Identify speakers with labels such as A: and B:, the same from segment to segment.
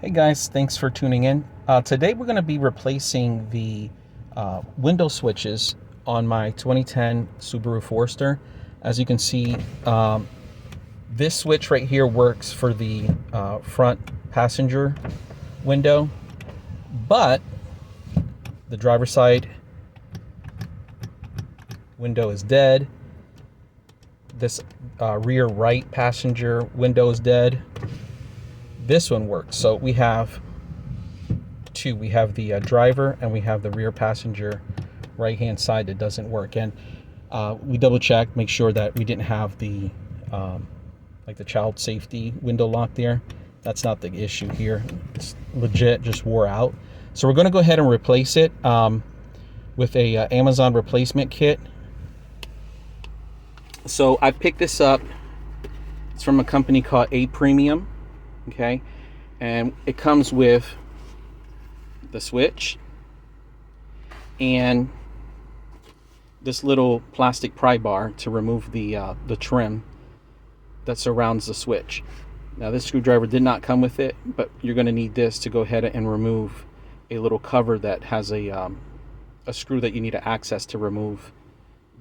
A: Hey guys, thanks for tuning in. Today we're going to be replacing the window switches on my 2010 Subaru Forester. As you can see, this switch right here works for the front passenger window, but the driver's side window is dead. This rear right passenger window is dead. This one works. So we have two. We have the driver and we have the rear passenger right hand side that doesn't work. And we double checked, make sure that we didn't have the like the child safety window lock there. That's not the issue here. It's legit just wore out. So we're going to go ahead and replace it with a Amazon replacement kit. So I picked this up. It's from a company called A Premium. Okay, and it comes with the switch and this little plastic pry bar to remove the trim that surrounds the switch. Now this screwdriver did not come with it, but you're going to need this to go ahead and remove a little cover that has a screw that you need to access to remove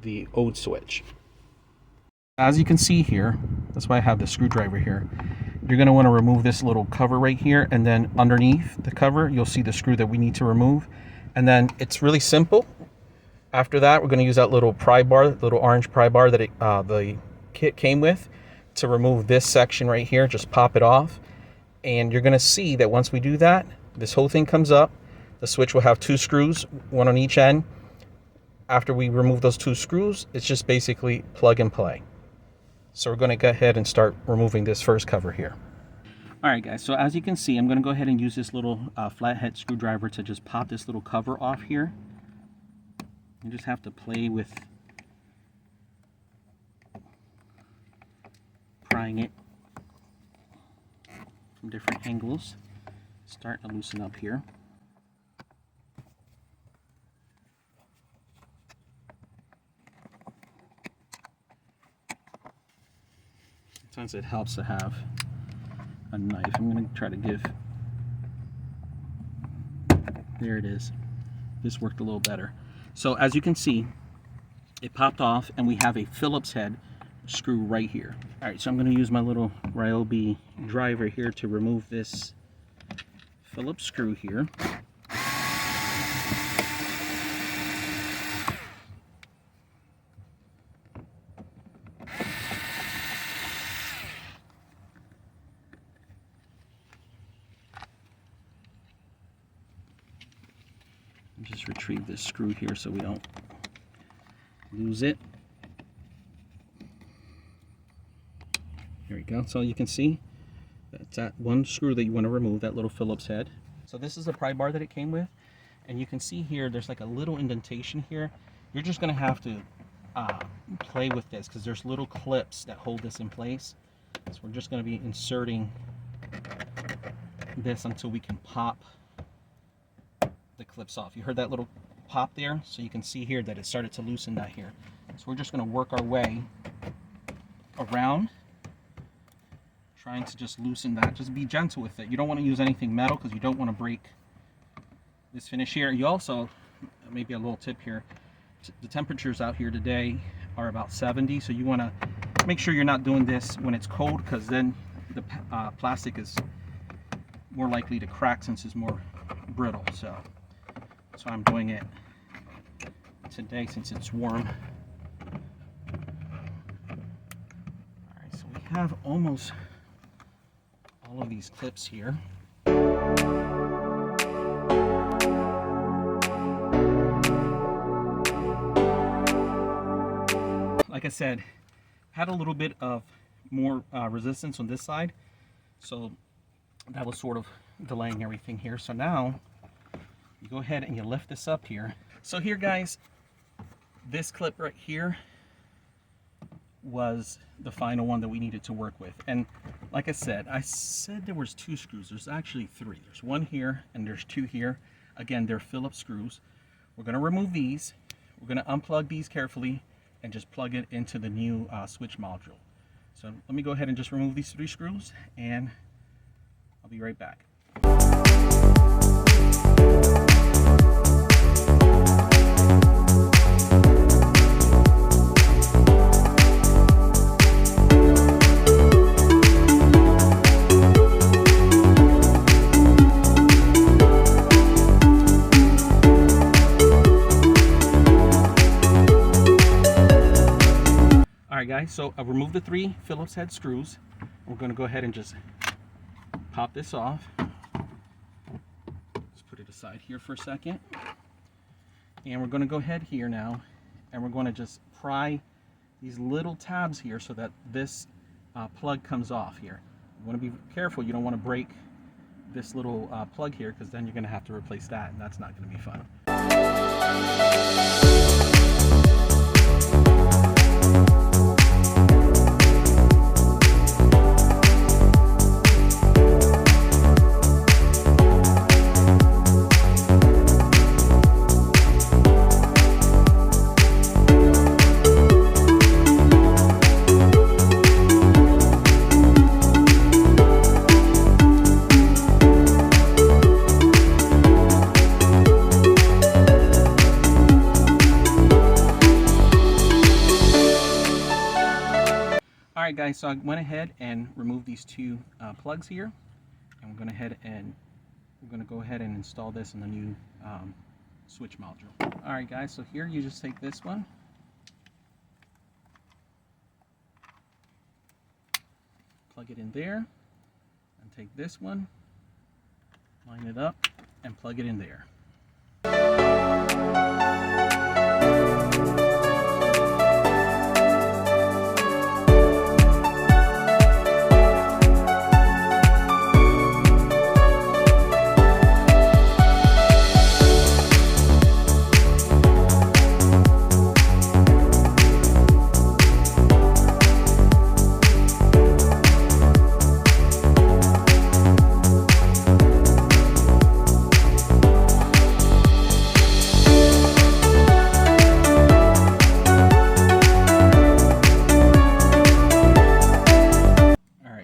A: the old switch. As you can see here, that's why I have the screwdriver here. You're going to want to remove this little cover right here, and then underneath the cover you'll see the screw that we need to remove. And then it's really simple. After that, we're going to use that little pry bar, little orange pry bar that the kit came with, to remove this section right here. Just pop it off, and you're going to see that once we do that, this whole thing comes up. The switch will have two screws, one on each end. After we remove those two screws, it's just basically plug and play. So we're going to go ahead and start removing this first cover here. All right, guys, so as you can see, I'm going to go ahead and use this little flathead screwdriver to just pop this little cover off here. You just have to play with prying it from different angles. Starting to loosen up here. Sometimes it helps to have a knife. I'm going to try to give... There it is. This worked a little better. So as you can see, it popped off, and we have a Phillips head screw right here. All right, so I'm going to use my little Ryobi driver here to remove this Phillips screw here. Just retrieve this screw here so we don't lose it. There we go. So you can see that's that one screw that you want to remove, that little Phillips head. So this is the pry bar that it came with, and you can see here there's like a little indentation here. You're just going to have to play with this because there's little clips that hold this in place. So we're just going to be inserting this until we can pop the clips off. You heard that little pop there? So you can see here that it started to loosen that here. So we're just going to work our way around, trying to just loosen that. Just be gentle with it. You don't want to use anything metal because you don't want to break this finish here. You also, maybe a little tip here, the temperatures out here today are about 70, so you want to make sure you're not doing this when it's cold, because then the plastic is more likely to crack since it's more brittle. So I'm doing it today since it's warm. Alright, so we have almost all of these clips here. Like I said, had a little bit of more resistance on this side, so that was sort of delaying everything here. So now you go ahead and you lift this up here. So here, guys, this clip right here was the final one that we needed to work with. And like I said there was two screws. There's actually three. There's one here and there's two here. Again, they're Phillips screws. We're going to remove these. We're going to unplug these carefully and just plug it into the new switch module. So let me go ahead and just remove these three screws, and I'll be right back. Alright guys, so I've removed the 3 Phillips head screws. We're going to go ahead and just pop this off. Just put it aside here for a second. And we're going to go ahead here now and we're going to just pry these little tabs here so that this plug comes off here. You want to be careful, you don't want to break this little plug here, because then you're going to have to replace that, and that's not going to be fun. Alright guys, so I went ahead and removed these 2 plugs here, and we're going to go ahead and install this in the new switch module. Alright guys, so here you just take this one, plug it in there, and take this one, line it up, and plug it in there.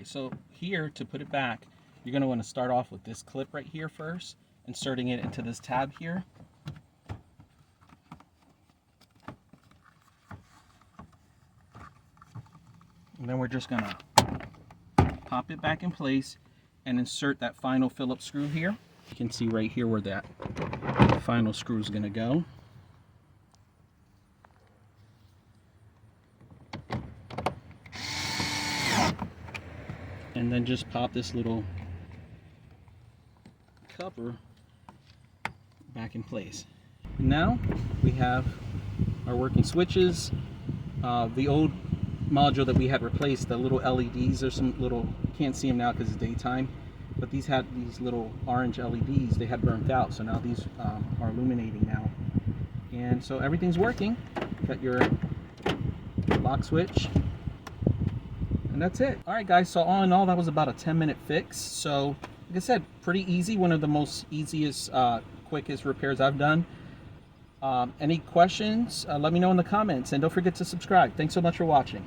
A: So here, to put it back, you're going to want to start off with this clip right here first, inserting it into this tab here. And then we're just going to pop it back in place and insert that final Phillips screw here. You can see right here where that final screw is going to go. And then just pop this little cover back in place. Now we have our working switches. The old module that we had replaced, the little LEDs, there's some little, you can't see them now because it's daytime, but these had these little orange LEDs, they had burnt out, so now these are illuminating now. And so everything's working. Got your lock switch. And that's it. Alright guys, so all in all, that was about a 10-minute fix. So like I said, pretty easy, one of the most easiest, quickest repairs I've done. Any questions, let me know in the comments, and don't forget to subscribe. Thanks so much for watching.